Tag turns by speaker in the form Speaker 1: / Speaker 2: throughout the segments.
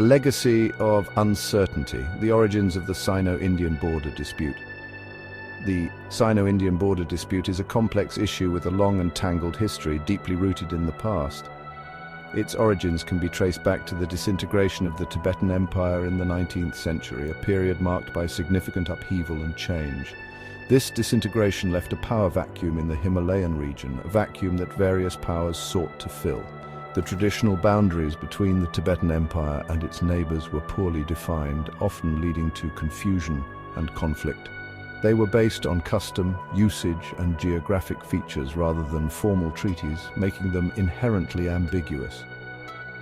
Speaker 1: A legacy of uncertainty, the origins of the Sino-Indian border dispute. The Sino-Indian border dispute is a complex issue with a long and tangled history, deeply rooted in the past. Its origins can be traced back to the disintegration of the Tibetan Empire in the 19th century, a period marked by significant upheaval and change. This disintegration left a power vacuum in the Himalayan region, a vacuum that various powers sought to fill. The traditional boundaries between the Tibetan Empire and its neighbors were poorly defined, often leading to confusion and conflict. They were based on custom, usage, and geographic features rather than formal treaties, making them inherently ambiguous.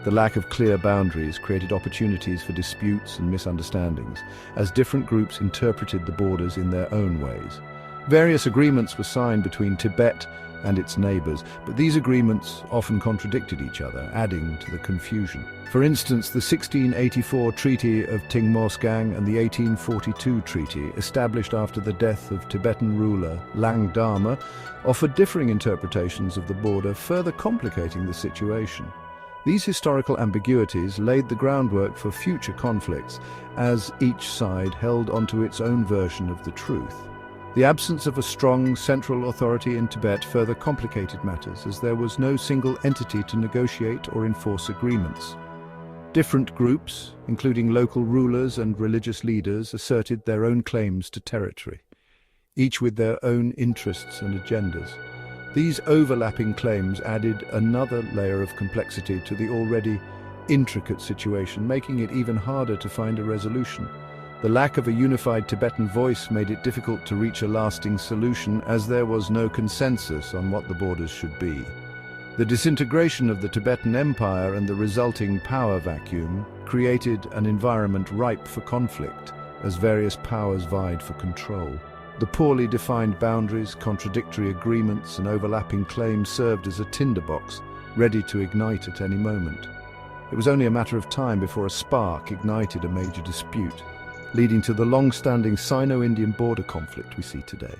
Speaker 1: The lack of clear boundaries created opportunities for disputes and misunderstandings, as different groups interpreted the borders in their own ways. Various agreements were signed between Tibet and its neighbors, but these agreements often contradicted each other, adding to the confusion. For instance, the 1684 Treaty of Tingmorsgang and the 1842 Treaty, established after the death of Tibetan ruler Langdama, offered differing interpretations of the border, further complicating the situation. These historical ambiguities laid the groundwork for future conflicts, as each side held onto its own version of the truth. The absence of a strong central authority in Tibet further complicated matters, as there was no single entity to negotiate or enforce agreements. Different groups, including local rulers and religious leaders, asserted their own claims to territory, each with their own interests and agendas. These overlapping claims added another layer of complexity to the already intricate situation, making it even harder to find a resolution. The lack of a unified Tibetan voice made it difficult to reach a lasting solution, as there was no consensus on what the borders should be. The disintegration of the Tibetan Empire and the resulting power vacuum created an environment ripe for conflict, as various powers vied for control. The poorly defined boundaries, contradictory agreements, and overlapping claims served as a tinderbox, ready to ignite at any moment. It was only a matter of time before a spark ignited a major dispute, leading to the long-standing Sino-Indian border conflict we see today.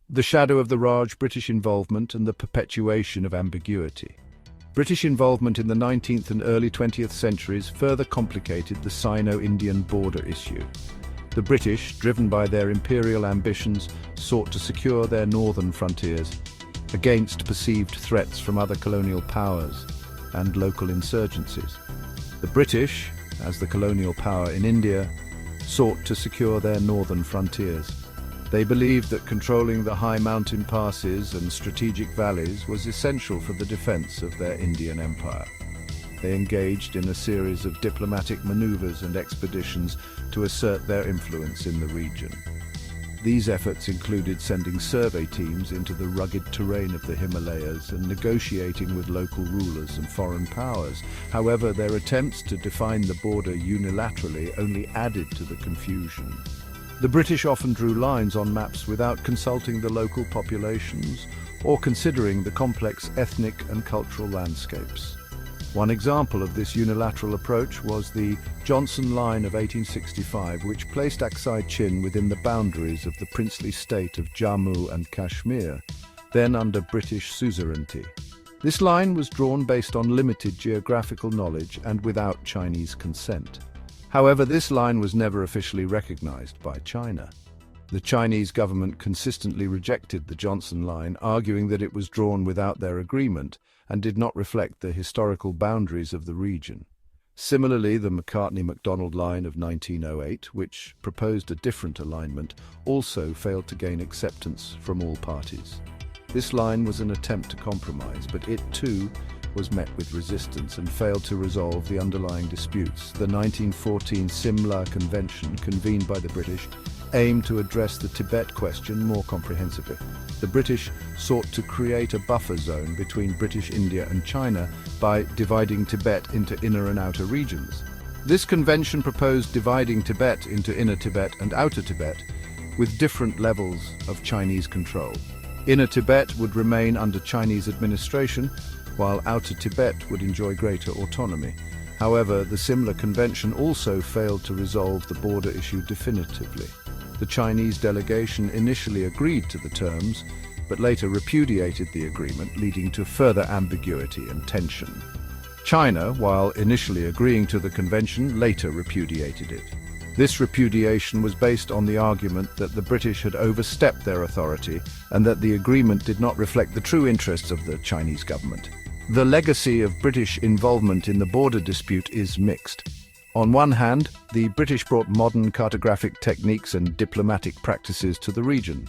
Speaker 1: The shadow of the Raj, British involvement, and the perpetuation of ambiguity. British involvement in the 19th and early 20th centuries further complicated the Sino-Indian border issue. The British, driven by their imperial ambitions, sought to secure their northern frontiers against perceived threats from other colonial powers and local insurgencies. The British, as the colonial power in India, sought to secure their northern frontiers. They believed that controlling the high mountain passes and strategic valleys was essential for the defense of their Indian empire. They engaged in a series of diplomatic maneuvers and expeditions to assert their influence in the region. These efforts included sending survey teams into the rugged terrain of the Himalayas and negotiating with local rulers and foreign powers. However, their attempts to define the border unilaterally only added to the confusion. The British often drew lines on maps without consulting the local populations or considering the complex ethnic and cultural landscapes. One example of this unilateral approach was the Johnson Line of 1865, which placed Aksai Chin within the boundaries of the princely state of Jammu and Kashmir, then under British suzerainty. This line was drawn based on limited geographical knowledge and without Chinese consent. However, this line was never officially recognized by China. The Chinese government consistently rejected the Johnson Line, arguing that it was drawn without their agreement and did not reflect the historical boundaries of the region. Similarly, the Macartney-MacDonald Line of 1908, which proposed a different alignment, also failed to gain acceptance from all parties. This line was an attempt to compromise, but it too was met with resistance and failed to resolve the underlying disputes. The 1914 Simla Convention, convened by the British, aimed to address the Tibet question more comprehensively. The British sought to create a buffer zone between British India and China by dividing Tibet into inner and outer regions. This convention proposed dividing Tibet into Inner Tibet and Outer Tibet, with different levels of Chinese control. Inner Tibet would remain under Chinese administration, while Outer Tibet would enjoy greater autonomy. However, the Simla Convention also failed to resolve the border issue definitively. The Chinese delegation initially agreed to the terms, but later repudiated the agreement, leading to further ambiguity and tension. China, while initially agreeing to the convention, later repudiated it. This repudiation was based on the argument that the British had overstepped their authority and that the agreement did not reflect the true interests of the Chinese government. The legacy of British involvement in the border dispute is mixed. On one hand, the British brought modern cartographic techniques and diplomatic practices to the region.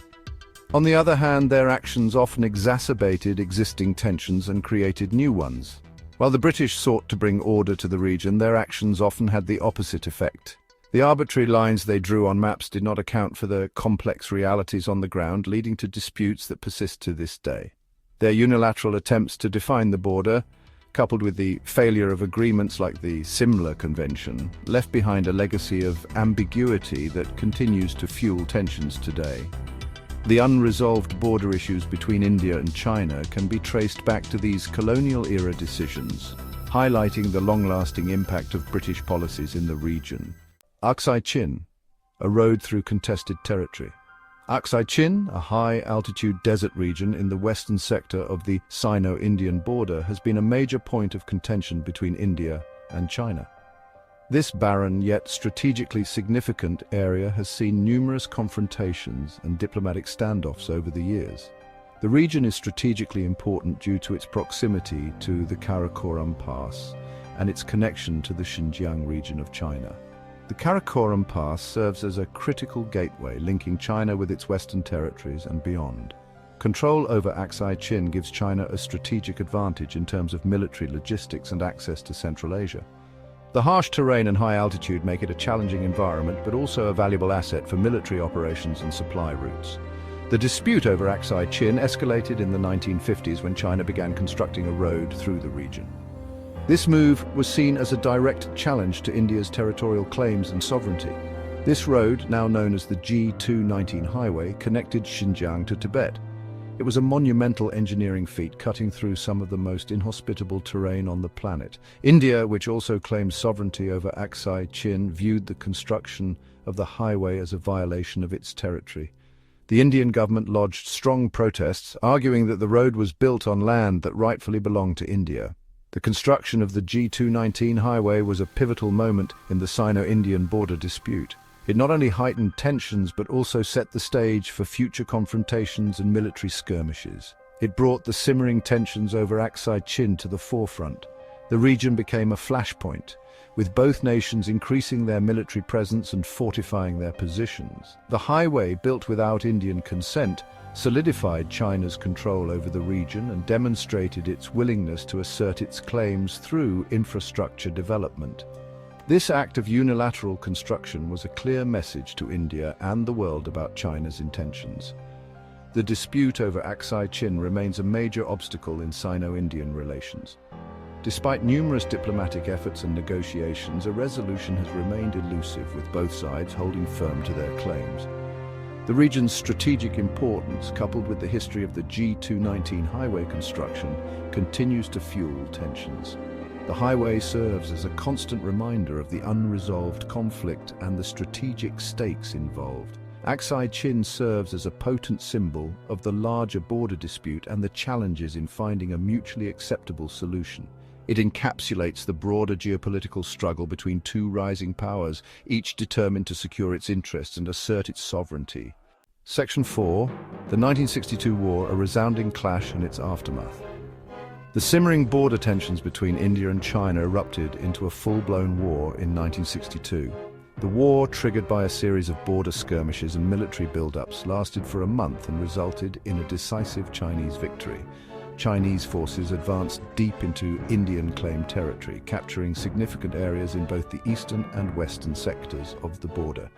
Speaker 1: On the other hand, their actions often exacerbated existing tensions and created new ones. While the British sought to bring order to the region, their actions often had the opposite effect. The arbitrary lines they drew on maps did not account for the complex realities on the ground, leading to disputes that persist to this day. Their unilateral attempts to define the border, coupled with the failure of agreements like the Simla Convention, left behind a legacy of ambiguity that continues to fuel tensions today. The unresolved border issues between India and China can be traced back to these colonial-era decisions, highlighting the long-lasting impact of British policies in the region. Aksai Chin, a road through contested territory. Aksai Chin, a high-altitude desert region in the western sector of the Sino-Indian border, has been a major point of contention between India and China. This barren yet strategically significant area has seen numerous confrontations and diplomatic standoffs over the years. The region is strategically important due to its proximity to the Karakoram Pass and its connection to the Xinjiang region of China. The Karakoram Pass serves as a critical gateway linking China with its western territories and beyond. Control over Aksai Chin gives China a strategic advantage in terms of military logistics and access to Central Asia. The harsh terrain and high altitude make it a challenging environment, but also a valuable asset for military operations and supply routes. The dispute over Aksai Chin escalated in the 1950s when China began constructing a road through the region. This move was seen as a direct challenge to India's territorial claims and sovereignty. This road, now known as the G219 highway, connected Xinjiang to Tibet. It was a monumental engineering feat, cutting through some of the most inhospitable terrain on the planet. India, which also claims sovereignty over Aksai Chin, viewed the construction of the highway as a violation of its territory. The Indian government lodged strong protests, arguing that the road was built on land that rightfully belonged to India. The construction of the G219 highway was a pivotal moment in the Sino-Indian border dispute. It not only heightened tensions but also set the stage for future confrontations and military skirmishes. It brought the simmering tensions over Aksai Chin to the forefront. The region became a flashpoint, with both nations increasing their military presence and fortifying their positions. The highway, built without Indian consent, solidified China's control over the region and demonstrated its willingness to assert its claims through infrastructure development. This act of unilateral construction was a clear message to India and the world about China's intentions. The dispute over Aksai Chin remains a major obstacle in Sino-Indian relations. Despite numerous diplomatic efforts and negotiations, a resolution has remained elusive, with both sides holding firm to their claims. The region's strategic importance, coupled with the history of the G219 highway construction, continues to fuel tensions. The highway serves as a constant reminder of the unresolved conflict and the strategic stakes involved. Aksai Chin serves as a potent symbol of the larger border dispute and the challenges in finding a mutually acceptable solution. It encapsulates the broader geopolitical struggle between two rising powers, each determined to secure its interests and assert its sovereignty. Section 4. The 1962 War, a resounding clash and its aftermath. The simmering border tensions between India and China erupted into a full-blown war in 1962. The war, triggered by a series of border skirmishes and military build-ups, lasted for a month and resulted in a decisive Chinese victory. Chinese forces advanced deep into Indian-claimed territory, capturing significant areas in both the eastern and western sectors of the border.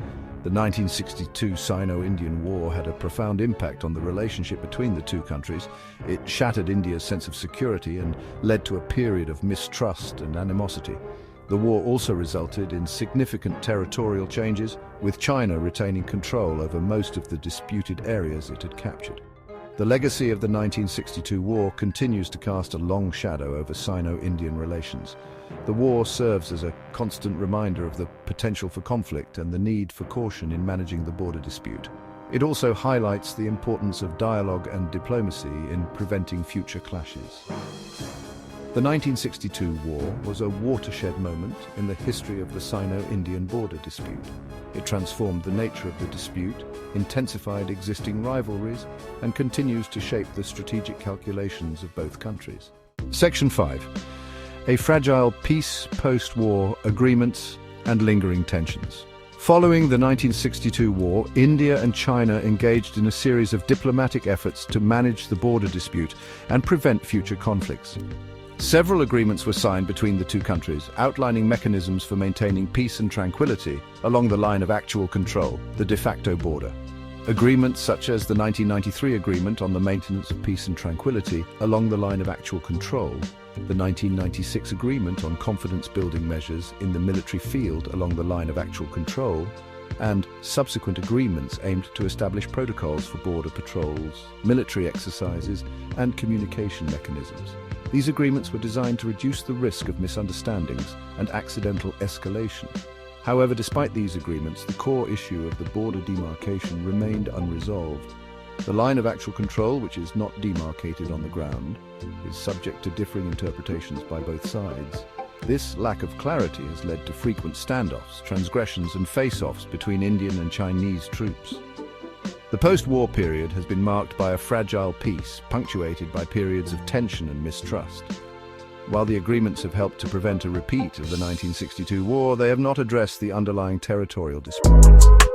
Speaker 1: The 1962 Sino-Indian War had a profound impact on the relationship between the two countries. It shattered India's sense of security and led to a period of mistrust and animosity. The war also resulted in significant territorial changes, with China retaining control over most of the disputed areas it had captured. The legacy of the 1962 war continues to cast a long shadow over Sino-Indian relations. The war serves as a constant reminder of the potential for conflict and the need for caution in managing the border dispute. It also highlights the importance of dialogue and diplomacy in preventing future clashes. The 1962 war was a watershed moment in the history of the Sino-Indian border dispute. It transformed the nature of the dispute, intensified existing rivalries, and continues to shape the strategic calculations of both countries. Section 5. A fragile peace, post-war agreements, and lingering tensions. Following the 1962 war, India and China engaged in a series of diplomatic efforts to manage the border dispute and prevent future conflicts. Several agreements were signed between the two countries, outlining mechanisms for maintaining peace and tranquility along the line of actual control, the de facto border. Agreements such as the 1993 Agreement on the Maintenance of Peace and Tranquility along the line of actual control, the 1996 Agreement on confidence-building measures in the military field along the line of actual control, and subsequent agreements aimed to establish protocols for border patrols, military exercises, and communication mechanisms. These agreements were designed to reduce the risk of misunderstandings and accidental escalation. However, despite these agreements, the core issue of the border demarcation remained unresolved. The line of actual control, which is not demarcated on the ground, is subject to differing interpretations by both sides. This lack of clarity has led to frequent standoffs, transgressions, and face-offs between Indian and Chinese troops. The post-war period has been marked by a fragile peace, punctuated by periods of tension and mistrust. While the agreements have helped to prevent a repeat of the 1962 war, they have not addressed the underlying territorial dispute.